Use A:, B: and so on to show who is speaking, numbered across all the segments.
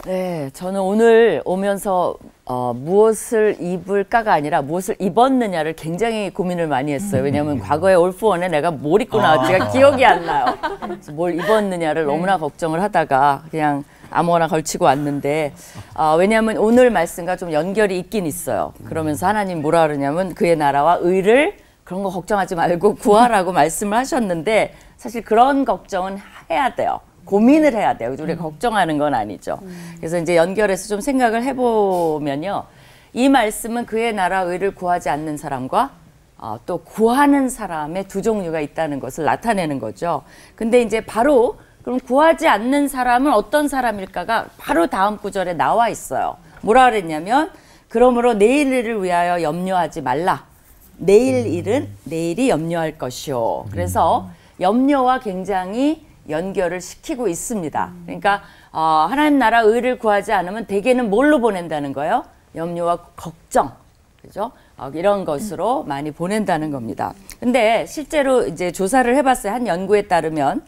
A: 네, 저는 오늘 오면서 무엇을 입을까가 아니라 무엇을 입었느냐를 굉장히 고민을 많이 했어요. 왜냐하면 과거에 올프원에 내가 뭘 입고 나왔지가 기억이 안 나요. 그래서 뭘 입었느냐를 너무나 걱정을 하다가 그냥 아무거나 걸치고 왔는데 왜냐하면 오늘 말씀과 좀 연결이 있긴 있어요. 그러면서 하나님 뭐라 그러냐면 그의 나라와 의를 그런 거 걱정하지 말고 구하라고 말씀을 하셨는데 사실 그런 걱정은 해야 돼요. 고민을 해야 돼요. 우리가 걱정하는 건 아니죠. 그래서 이제 연결해서 좀 생각을 해보면요. 이 말씀은 그의 나라 의를 구하지 않는 사람과 또 구하는 사람의 두 종류가 있다는 것을 나타내는 거죠. 근데 이제 바로 그럼 구하지 않는 사람은 어떤 사람일까가 바로 다음 구절에 나와 있어요. 뭐라 그랬냐면 그러므로 내일 일을 위하여 염려하지 말라. 내일 일은 내일이 염려할 것이요. 그래서 염려와 굉장히 연결을 시키고 있습니다. 그러니까 하나님 나라 의를 구하지 않으면 대개는 뭘로 보낸다는 거예요? 염려와 걱정, 그죠? 이런 것으로 많이 보낸다는 겁니다. 근데 실제로 이제 조사를 해봤어요. 한 연구에 따르면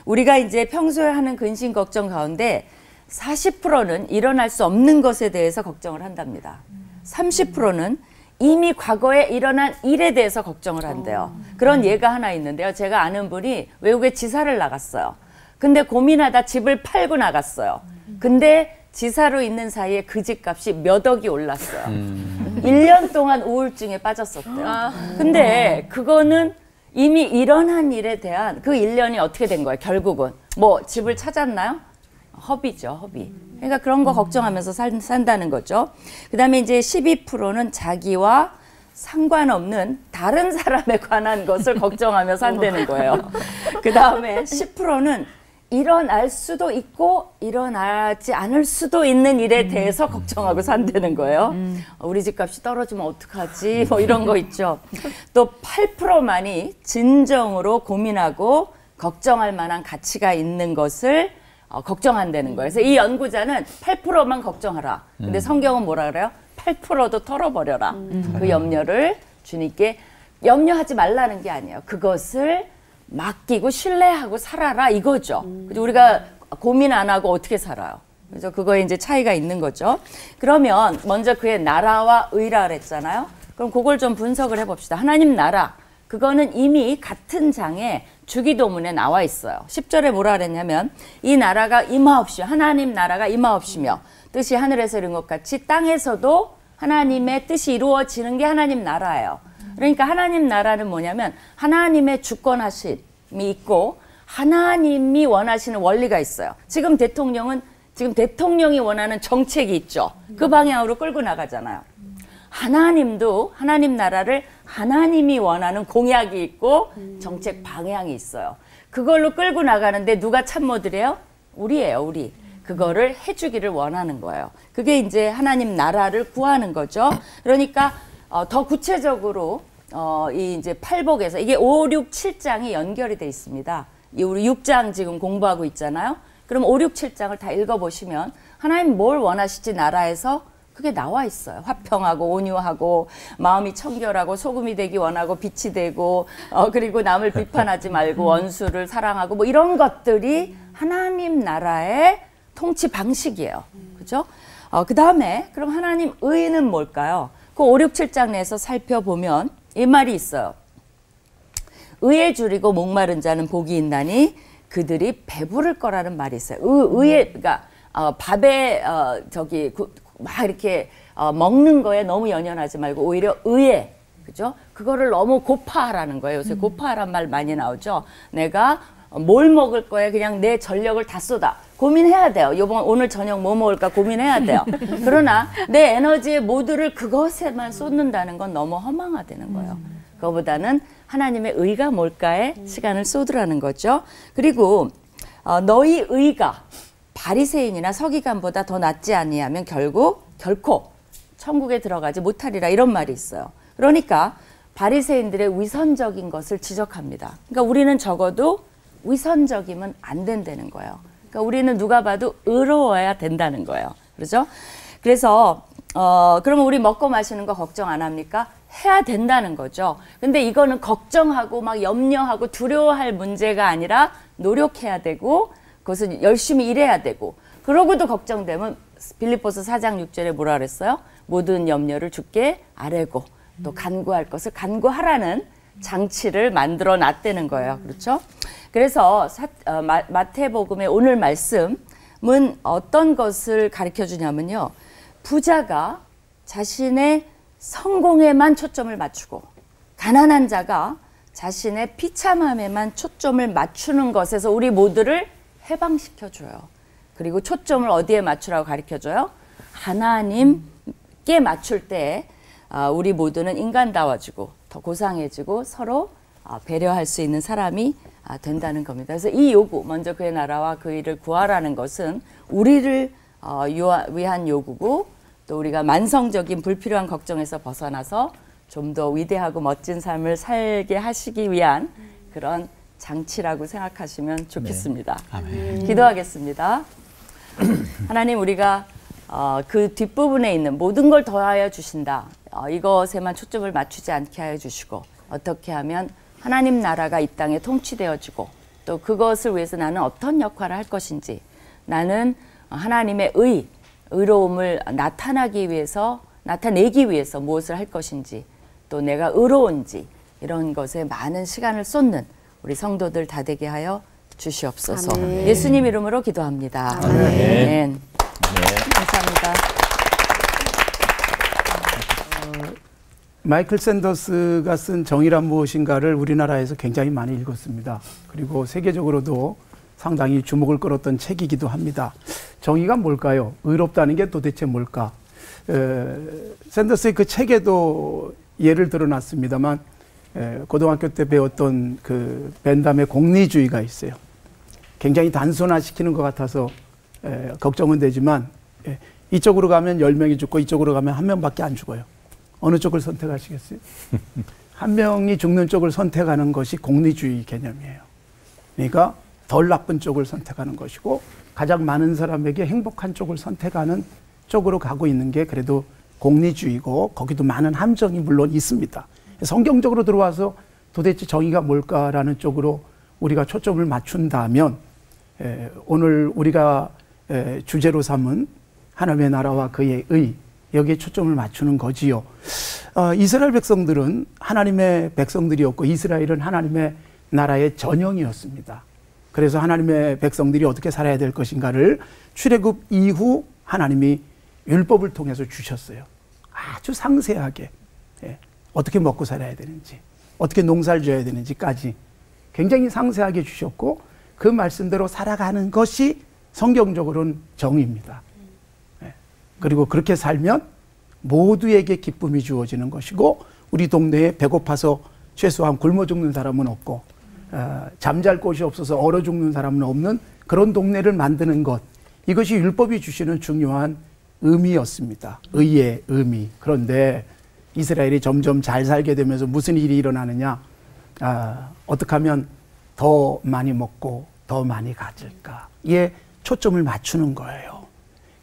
A: 우리가 이제 평소에 하는 근심 걱정 가운데 40%는 일어날 수 없는 것에 대해서 걱정을 한답니다. 30%는 이미 과거에 일어난 일에 대해서 걱정을 한대요. 그런 예가 하나 있는데요. 제가 아는 분이 외국에 지사를 나갔어요. 근데 고민하다 집을 팔고 나갔어요. 근데 지사로 있는 사이에 그 집값이 몇 억이 올랐어요. 1년 동안 우울증에 빠졌었대요. 근데 그거는 이미 일어난 일에 대한 그 1년이 어떻게 된 거예요? 결국은 뭐 집을 찾았나요? 허비죠, 허비. 그러니까 그런 거 걱정하면서 산다는 거죠. 그 다음에 이제 12%는 자기와 상관없는 다른 사람에 관한 것을 걱정하며 산다는 거예요. 그 다음에 10%는 일어날 수도 있고 일어나지 않을 수도 있는 일에 대해서 걱정하고 산다는 거예요. 우리 집값이 떨어지면 어떡하지? 뭐 이런 거 있죠. 또 8%만이 진정으로 고민하고 걱정할 만한 가치가 있는 것을 걱정한다는 거예요. 그래서 이 연구자는 8%만 걱정하라. 근데 성경은 뭐라 그래요? 8%도 털어버려라. 그 염려를 주님께 염려하지 말라는 게 아니에요. 그것을 맡기고 신뢰하고 살아라 이거죠. 우리가 고민 안 하고 어떻게 살아요? 그래서 그거에 이제 차이가 있는 거죠. 그러면 먼저 그의 나라와 의라 그랬잖아요. 그럼 그걸 좀 분석을 해봅시다. 하나님 나라. 그거는 이미 같은 장에 주기도문에 나와 있어요. 10절에 뭐라 그랬냐면 이 나라가 임하옵시며 하나님 나라가 임하옵시며 뜻이 하늘에서 이룬 것 같이 땅에서도 하나님의 뜻이 이루어지는 게 하나님 나라예요. 그러니까 하나님 나라는 뭐냐면 하나님의 주권하심이 있고 하나님이 원하시는 원리가 있어요. 지금 대통령이 원하는 정책이 있죠. 그 방향으로 끌고 나가잖아요. 하나님도 하나님 나라를 하나님이 원하는 공약이 있고 정책 방향이 있어요. 그걸로 끌고 나가는데 누가 참모들이에요? 우리예요, 우리. 그거를 해주기를 원하는 거예요. 그게 이제 하나님 나라를 구하는 거죠. 그러니까 더 구체적으로 이 이제 팔복에서 이게 5, 6, 7장이 연결이 돼 있습니다. 우리 6장 지금 공부하고 있잖아요. 그럼 5, 6, 7장을 다 읽어보시면 하나님 뭘 원하실지 나라에서 그게 나와 있어요. 화평하고 온유하고 마음이 청결하고 소금이 되기 원하고 빛이 되고 그리고 남을 비판하지 말고 원수를 사랑하고 뭐 이런 것들이 하나님 나라의 통치 방식이에요. 그죠? 그 다음에 그럼 하나님 의는 뭘까요? 그 5, 6, 7장 내에서 살펴보면 이 말이 있어요. 의에 줄이고 목마른 자는 복이 있나니 그들이 배부를 거라는 말이 있어요. 그러니까 밥에 막 이렇게 먹는 거에 너무 연연하지 말고 오히려 의에, 그죠? 그거를 너무 고파하라는 거예요. 요새 고파하란 말 많이 나오죠. 내가 뭘 먹을 거에 그냥 내 전력을 다 쏟아. 고민해야 돼요. 오늘 저녁 뭐 먹을까 고민해야 돼요. 그러나 내 에너지의 모두를 그것에만 쏟는다는 건 너무 허망하다는 거예요. 그거보다는 하나님의 의가 뭘까에 시간을 쏟으라는 거죠. 그리고 너희 의가 바리새인이나 서기관보다 더 낫지 아니하면 결코 천국에 들어가지 못하리라 이런 말이 있어요. 그러니까 바리새인들의 위선적인 것을 지적합니다. 그러니까 우리는 적어도 위선적이면 안 된다는 거예요. 그러니까 우리는 누가 봐도 의로워야 된다는 거예요. 그렇죠? 그래서 그러면 우리 먹고 마시는 거 걱정 안 합니까? 해야 된다는 거죠. 근데 이거는 걱정하고 막 염려하고 두려워할 문제가 아니라 노력해야 되고 그것은 열심히 일해야 되고 그러고도 걱정되면 빌립보서 4장 6절에 뭐라 그랬어요? 모든 염려를 주께 아뢰고 또 간구할 것을 간구하라는 장치를 만들어 놨다는 거예요. 그렇죠? 그래서 마태복음의 오늘 말씀은 어떤 것을 가르쳐 주냐면요. 부자가 자신의 성공에만 초점을 맞추고 가난한 자가 자신의 비참함에만 초점을 맞추는 것에서 우리 모두를 해방시켜줘요. 그리고 초점을 어디에 맞추라고 가르쳐줘요? 하나님께 맞출 때 우리 모두는 인간다워지고 더 고상해지고 서로 배려할 수 있는 사람이 된다는 겁니다. 그래서 이 요구, 먼저 그의 나라와 그 일을 구하라는 것은 우리를 위한 요구고 또 우리가 만성적인 불필요한 걱정에서 벗어나서 좀 더 위대하고 멋진 삶을 살게 하시기 위한 그런 장치라고 생각하시면 좋겠습니다.
B: 네.
A: 기도하겠습니다. 하나님, 우리가 그 뒷부분에 있는 모든 걸 더하여 주신다. 이것에만 초점을 맞추지 않게 하여 주시고 어떻게 하면 하나님 나라가 이 땅에 통치되어지고 또 그것을 위해서 나는 어떤 역할을 할 것인지 나는 하나님의 의로움을 나타내기 위해서 무엇을 할 것인지 또 내가 의로운지 이런 것에 많은 시간을 쏟는 우리 성도들 다 되게 하여 주시옵소서.
C: 아멘.
A: 예수님 이름으로 기도합니다.
C: 아멘.
A: 아멘. 감사합니다.
B: 마이클 샌더스가 쓴 정의란 무엇인가를 우리나라에서 굉장히 많이 읽었습니다. 그리고 세계적으로도 상당히 주목을 끌었던 책이기도 합니다. 정의가 뭘까요? 의롭다는 게 도대체 뭘까? 샌더스의 그 책에도 예를 들어놨습니다만 고등학교 때 배웠던 그 벤담의 공리주의가 있어요. 굉장히 단순화시키는 것 같아서 걱정은 되지만 이쪽으로 가면 10명이 죽고 이쪽으로 가면 1명밖에 안 죽어요. 어느 쪽을 선택하시겠어요? 1명이 죽는 쪽을 선택하는 것이 공리주의 개념이에요. 그러니까 덜 나쁜 쪽을 선택하는 것이고 가장 많은 사람에게 행복한 쪽을 선택하는 쪽으로 가고 있는 게 그래도 공리주의고 거기도 많은 함정이 물론 있습니다. 성경적으로 들어와서 도대체 정의가 뭘까라는 쪽으로 우리가 초점을 맞춘다면 오늘 우리가 주제로 삼은 하나님의 나라와 그의 의 여기에 초점을 맞추는 거지요. 이스라엘 백성들은 하나님의 백성들이었고 이스라엘은 하나님의 나라의 전형이었습니다. 그래서 하나님의 백성들이 어떻게 살아야 될 것인가를 출애굽 이후 하나님이 율법을 통해서 주셨어요. 아주 상세하게 어떻게 먹고 살아야 되는지 어떻게 농사를 지어야 되는지까지 굉장히 상세하게 주셨고 그 말씀대로 살아가는 것이 성경적으로는 정의입니다. 그리고 그렇게 살면 모두에게 기쁨이 주어지는 것이고 우리 동네에 배고파서 최소한 굶어 죽는 사람은 없고 잠잘 곳이 없어서 얼어 죽는 사람은 없는 그런 동네를 만드는 것, 이것이 율법이 주시는 중요한 의미였습니다. 의의 의미. 그런데 이스라엘이 점점 잘 살게 되면서 무슨 일이 일어나느냐, 어떻게 하면 더 많이 먹고 더 많이 가질까에 초점을 맞추는 거예요.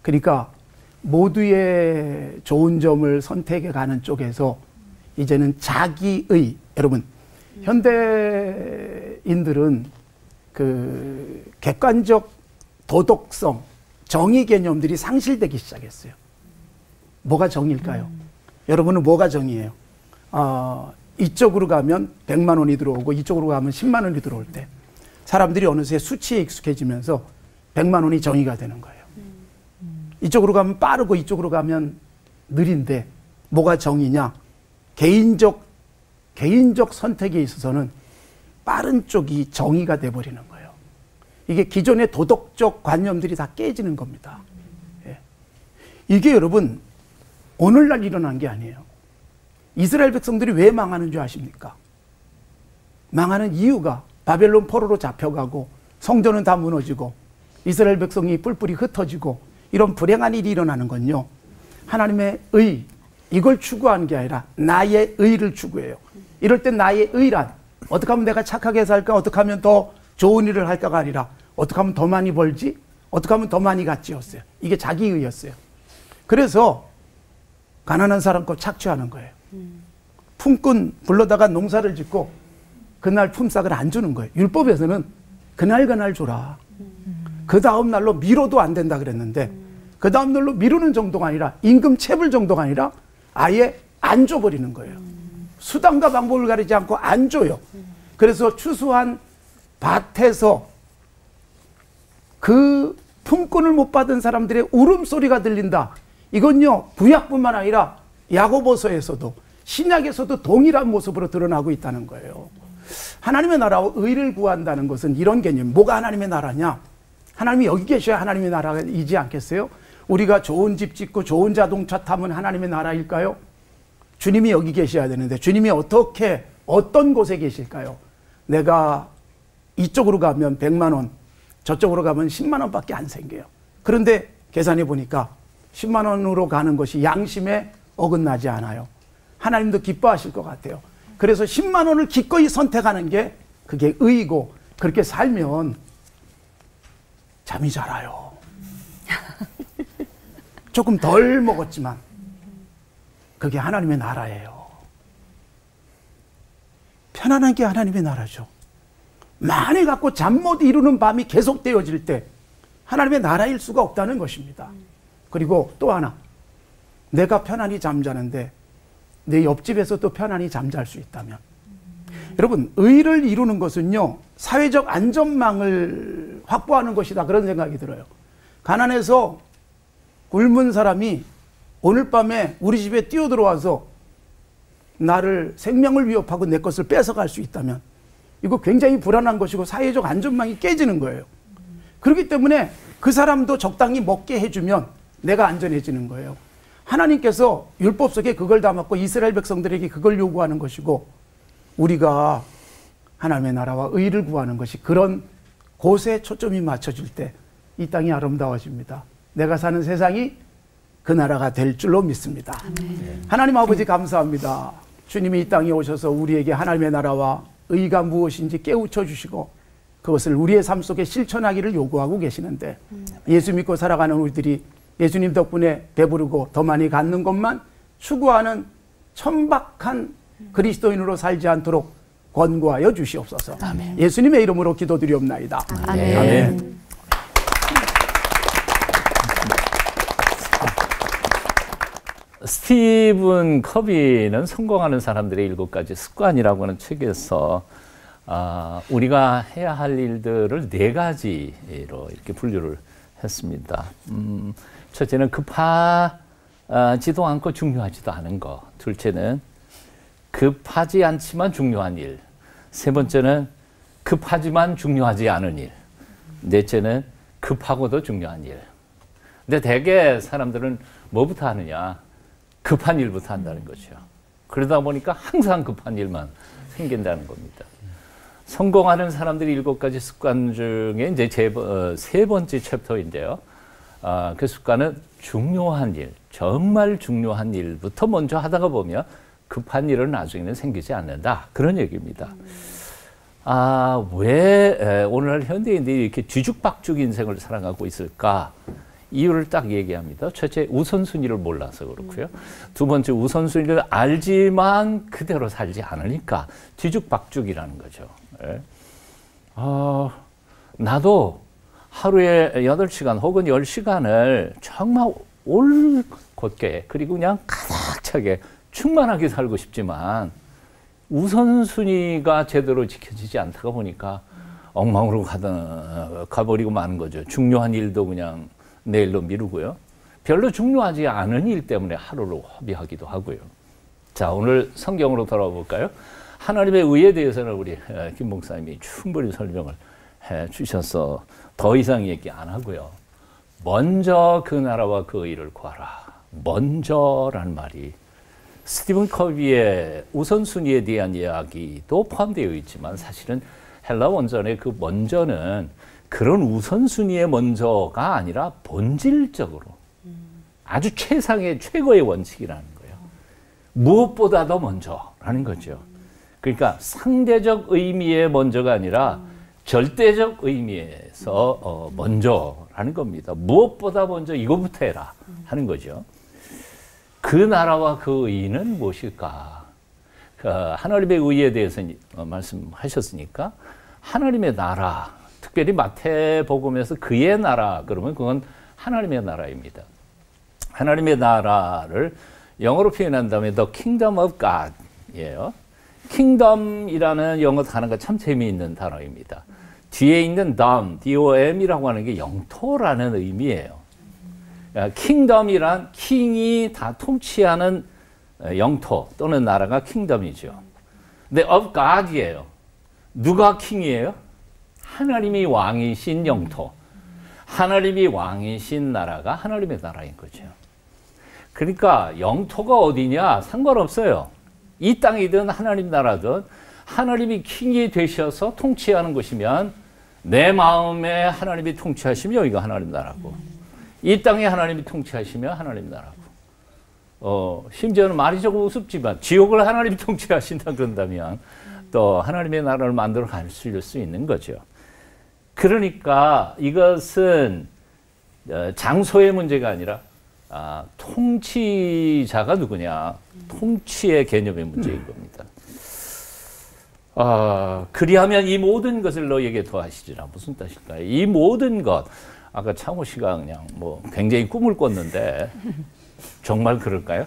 B: 그러니까 모두의 좋은 점을 선택해 가는 쪽에서 이제는 자기의, 여러분 현대인들은 그 객관적 도덕성, 정의 개념들이 상실되기 시작했어요. 뭐가 정의일까요? 여러분은 뭐가 정의예요? 이쪽으로 가면 100만 원이 들어오고 이쪽으로 가면 10만 원이 들어올 때 사람들이 어느새 수치에 익숙해지면서 100만 원이 정의가 되는 거예요. 이쪽으로 가면 빠르고 이쪽으로 가면 느린데 뭐가 정의냐? 개인적 선택에 있어서는 빠른 쪽이 정의가 돼버리는 거예요. 이게 기존의 도덕적 관념들이 다 깨지는 겁니다. 이게 여러분 오늘날 일어난 게 아니에요. 이스라엘 백성들이 왜 망하는 줄 아십니까? 망하는 이유가 바벨론 포로로 잡혀가고 성전은 다 무너지고 이스라엘 백성이 뿔뿔이 흩어지고 이런 불행한 일이 일어나는 건요, 하나님의 의, 이걸 추구하는 게 아니라 나의 의를 추구해요. 이럴 땐 나의 의란 어떻게 하면 내가 착하게 살까, 어떻게 하면 더 좋은 일을 할까가 아니라 어떻게 하면 더 많이 벌지, 어떻게 하면 더 많이 갖지였어요. 이게 자기의였어요. 그래서 가난한 사람 거 착취하는 거예요. 품꾼 불러다가 농사를 짓고 그날 품삯을 안 주는 거예요. 율법에서는 그날 줘라. 그 다음 날로 미뤄도 안 된다 그랬는데 그 다음 날로 미루는 정도가 아니라 임금 체불 정도가 아니라 아예 안 줘버리는 거예요. 수단과 방법을 가리지 않고 안 줘요. 그래서 추수한 밭에서 그 품꾼을 못 받은 사람들의 울음소리가 들린다. 이건요, 구약뿐만 아니라 야고보서에서도 신약에서도 동일한 모습으로 드러나고 있다는 거예요. 하나님의 나라와 의를 구한다는 것은 이런 개념. 뭐가 하나님의 나라냐? 하나님이 여기 계셔야 하나님의 나라이지 않겠어요? 우리가 좋은 집 짓고 좋은 자동차 타면 하나님의 나라일까요? 주님이 여기 계셔야 되는데 주님이 어떤 곳에 계실까요? 내가 이쪽으로 가면 100만 원, 저쪽으로 가면 10만 원밖에 안 생겨요. 그런데 계산해 보니까 10만 원으로 가는 것이 양심에 어긋나지 않아요. 하나님도 기뻐하실 것 같아요. 그래서 10만 원을 기꺼이 선택하는 게 그게 의이고 그렇게 살면 잠이 잘 와요. 조금 덜 먹었지만 그게 하나님의 나라예요. 편안한 게 하나님의 나라죠. 많이 갖고 잠 못 이루는 밤이 계속되어질 때 하나님의 나라일 수가 없다는 것입니다. 그리고 또 하나, 내가 편안히 잠자는데 내 옆집에서도 편안히 잠잘 수 있다면, 여러분, 의를 이루는 것은요, 사회적 안전망을 확보하는 것이다, 그런 생각이 들어요. 가난해서 굶은 사람이 오늘 밤에 우리 집에 뛰어들어와서 나를 생명을 위협하고 내 것을 뺏어갈 수 있다면 이거 굉장히 불안한 것이고 사회적 안전망이 깨지는 거예요. 그렇기 때문에 그 사람도 적당히 먹게 해주면 내가 안전해지는 거예요. 하나님께서 율법 속에 그걸 담았고 이스라엘 백성들에게 그걸 요구하는 것이고, 우리가 하나님의 나라와 의를 구하는 것이 그런 곳에 초점이 맞춰질 때 이 땅이 아름다워집니다. 내가 사는 세상이 그 나라가 될 줄로 믿습니다. 아멘. 하나님 아버지 감사합니다. 주님이 이 땅에 오셔서 우리에게 하나님의 나라와 의가 무엇인지 깨우쳐 주시고 그것을 우리의 삶 속에 실천하기를 요구하고 계시는데, 예수 믿고 살아가는 우리들이 예수님 덕분에 배부르고 더 많이 갖는 것만 추구하는 천박한 그리스도인으로 살지 않도록 권고하여 주시옵소서. 아멘. 예수님의 이름으로 기도드리옵나이다.
A: 아멘. 아멘.
C: 스티븐 커비는 성공하는 사람들의 7가지 습관이라고 하는 책에서 우리가 해야 할 일들을 4가지로 이렇게 분류를 했습니다. 첫째는 급하지도 않고 중요하지도 않은 것. 둘째는 급하지 않지만 중요한 일. 세 번째는 급하지만 중요하지 않은 일. 넷째는 급하고도 중요한 일. 근데 대개 사람들은 뭐부터 하느냐? 급한 일부터 한다는 거죠. 그러다 보니까 항상 급한 일만 생긴다는 겁니다. 성공하는 사람들이 7가지 습관 중에 이제 세 번째 챕터인데요. 그 습관은 중요한 일, 정말 중요한 일부터 먼저 하다가 보면 급한 일은 나중에는 생기지 않는다. 그런 얘기입니다. 왜 오늘날 현대인들이 이렇게 뒤죽박죽 인생을 살아가고 있을까? 이유를 딱 얘기합니다. 첫째, 우선순위를 몰라서 그렇고요. 두 번째, 우선순위를 알지만 그대로 살지 않으니까 뒤죽박죽이라는 거죠. 예. 나도 하루에 8시간 혹은 10시간을 정말 올곧게 그리고 그냥 가득 차게 충만하게 살고 싶지만 우선순위가 제대로 지켜지지 않다가 보니까 엉망으로 가버리고 마는 거죠. 중요한 일도 그냥 내일로 미루고요. 별로 중요하지 않은 일 때문에 하루를 허비하기도 하고요. 자, 오늘 성경으로 돌아와 볼까요? 하나님의 의에 대해서는 우리 김 목사님이 충분히 설명을 해 주셔서 더 이상 얘기 안 하고요. 먼저 그 나라와 그 의를 구하라. 먼저라는 말이 스티븐 커비의 우선순위에 대한 이야기도 포함되어 있지만 사실은 헬라 원전의 그 먼저는 그런 우선순위의 먼저가 아니라 본질적으로 아주 최상의 최고의 원칙이라는 거예요. 무엇보다도 먼저라는 거죠. 그러니까 상대적 의미의 먼저가 아니라 절대적 의미에서 먼저라는 겁니다. 무엇보다 먼저 이거부터 해라 하는 거죠. 그 나라와 그 의는 무엇일까? 하나님의 의에 대해서 말씀하셨으니까 하나님의 나라, 특별히 특별히 마태복음에서 그의 나라 그러면 그건 하나님의 나라입니다. 하나님의 나라를 영어로 표현한다면 The Kingdom of God이에요. Kingdom이라는 영어 단어가 참 재미있는 단어입니다. 뒤에 있는 DOM이라고 하는 게 영토라는 의미예요. 킹덤이란 킹이 다 통치하는 영토 또는 나라가 킹덤이죠. 근데 of God이에요. 누가 킹이에요? 하나님이 왕이신 영토. 하나님이 왕이신 나라가 하나님의 나라인 거죠. 그러니까 영토가 어디냐 상관없어요. 이 땅이든 하나님 나라든 하나님이 킹이 되셔서 통치하는 곳이면 내 마음에 하나님이 통치하시면 여기가 하나님 나라고 이 땅에 하나님이 통치하시면 하나님 나라고 심지어는 말이 조금 우습지만 지옥을 하나님이 통치하신다 그런다면 또 하나님의 나라를 만들어 갈 수 있는 거죠. 그러니까 이것은 장소의 문제가 아니라 통치자가 누구냐 통치의 개념의 문제인 겁니다. 그리하면 이 모든 것을 너에게 더하시리라. 무슨 뜻일까요? 이 모든 것 아까 창호 씨가 그냥 뭐 굉장히 꿈을 꿨는데 정말 그럴까요?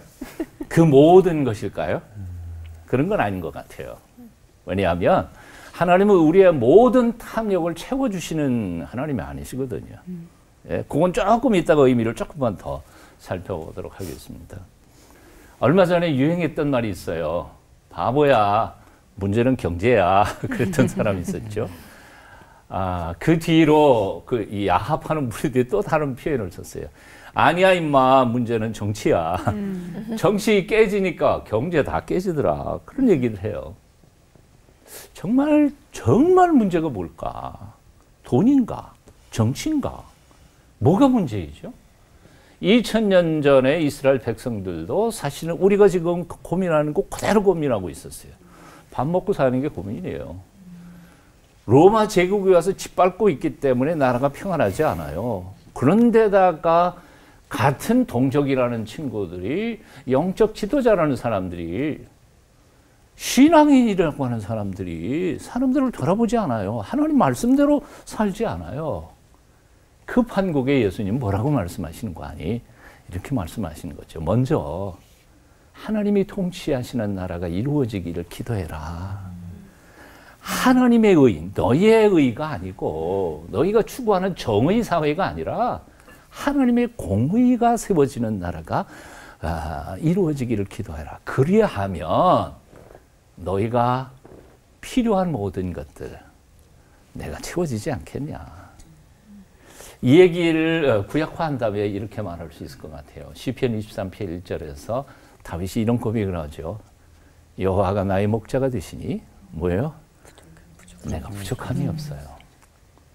C: 그 모든 것일까요? 그런 건 아닌 것 같아요. 왜냐하면 하나님은 우리의 모든 탐욕을 채워주시는 하나님이 아니시거든요. 예, 그건 조금 이따가 의미를 조금만 더 살펴보도록 하겠습니다. 얼마 전에 유행했던 말이 있어요. 바보야, 문제는 경제야. 그랬던 사람이 있었죠. 그 뒤로 이 야합하는 무리들이 또 다른 표현을 썼어요. 아니야 임마, 문제는 정치야. 정치 깨지니까 경제 다 깨지더라. 그런 얘기를 해요. 정말 문제가 뭘까? 돈인가? 정치인가? 뭐가 문제이죠? 2000년 전에 이스라엘 백성들도 사실은 우리가 지금 고민하는 거 그대로 고민하고 있었어요. 밥 먹고 사는 게 고민이에요. 로마 제국이 와서 짓밟고 있기 때문에 나라가 평안하지 않아요. 그런데다가 같은 동족이라는 친구들이 영적 지도자라는 사람들이 신앙인이라고 하는 사람들을 돌아보지 않아요. 하나님 말씀대로 살지 않아요. 그 판국에 예수님 뭐라고 말씀하시는 거 아니? 이렇게 말씀하시는 거죠. 먼저 하나님이 통치하시는 나라가 이루어지기를 기도해라. 하나님의 의, 너희의 의가 아니고 너희가 추구하는 정의 사회가 아니라 하나님의 공의가 세워지는 나라가 이루어지기를 기도해라. 그리하면 너희가 필요한 모든 것들 내가 채워지지 않겠냐. 이 얘기를 구약화한 다음에 이렇게 말할 수 있을 것 같아요. 시편 23편 1절에서 다윗이 이런 고백을 하죠. 여호와가 나의 목자가 되시니 뭐예요? 내가 부족함이 없어요.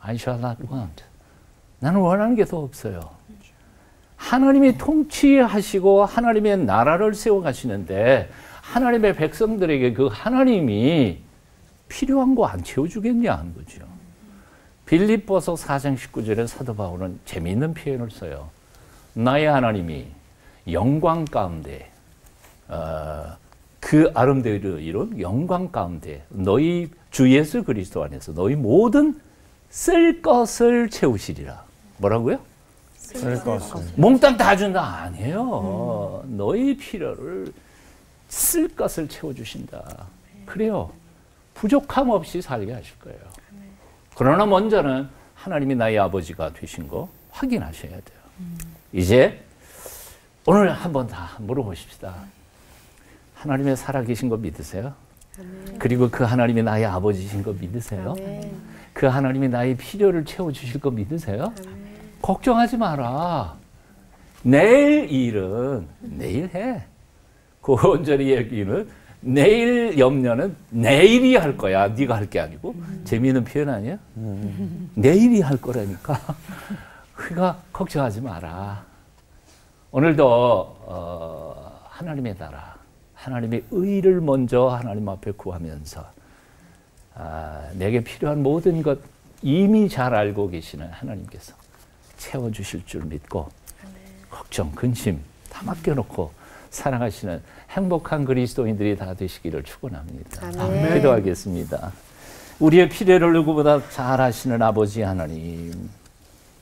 C: I shall not want. 나는 원하는 게 더 없어요. 하나님이 통치하시고 하나님의 나라를 세워가시는데 하나님의 백성들에게 그 하나님이 필요한 거 안 채워주겠냐 하는 거죠. 빌립보서 4장 19절에 사도 바울은 재미있는 표현을 써요. 나의 하나님이 영광 가운데 그 아름다움을 이룬 영광 가운데 너희 주 예수 그리스도 안에서 너희 모든 쓸 것을 채우시리라. 뭐라고요?
D: 쓸 것을.
C: 몽땅 다 준다 아니에요. 너희 필요를 쓸 것을 채워주신다. 그래요. 부족함 없이 살게 하실 거예요. 그러나 먼저는 하나님이 나의 아버지가 되신 거 확인하셔야 돼요. 이제 오늘 한번 다 물어보십시다. 하나님의 살아계신 거 믿으세요? 아멘. 그리고 그 하나님이 나의 아버지신 거 믿으세요? 아멘. 그 하나님이 나의 필요를 채워주실 거 믿으세요? 아멘. 걱정하지 마라. 내일 일은 내일 해. 그 온전히 얘기는 내일 염려는 내일이 할 거야. 네가 할 게 아니고. 재미있는 표현 아니야? 내일이 할 거라니까. 그러니까 걱정하지 마라. 오늘도 하나님의 나라, 하나님의 의를 먼저 하나님 앞에 구하면서 내게 필요한 모든 것 이미 잘 알고 계시는 하나님께서 채워주실 줄 믿고 걱정, 근심 다 맡겨놓고 살아가시는 행복한 그리스도인들이 다 되시기를 축원합니다. 기도하겠습니다. 우리의 필요를 누구보다 잘 아시는 아버지 하나님,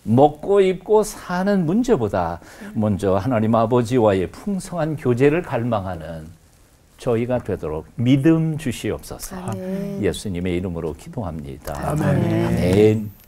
C: 먹고 입고 사는 문제보다 먼저 하나님 아버지와의 풍성한 교제를 갈망하는 저희가 되도록 믿음 주시옵소서. 예수님의 이름으로 기도합니다.
B: 아멘.
C: 아멘.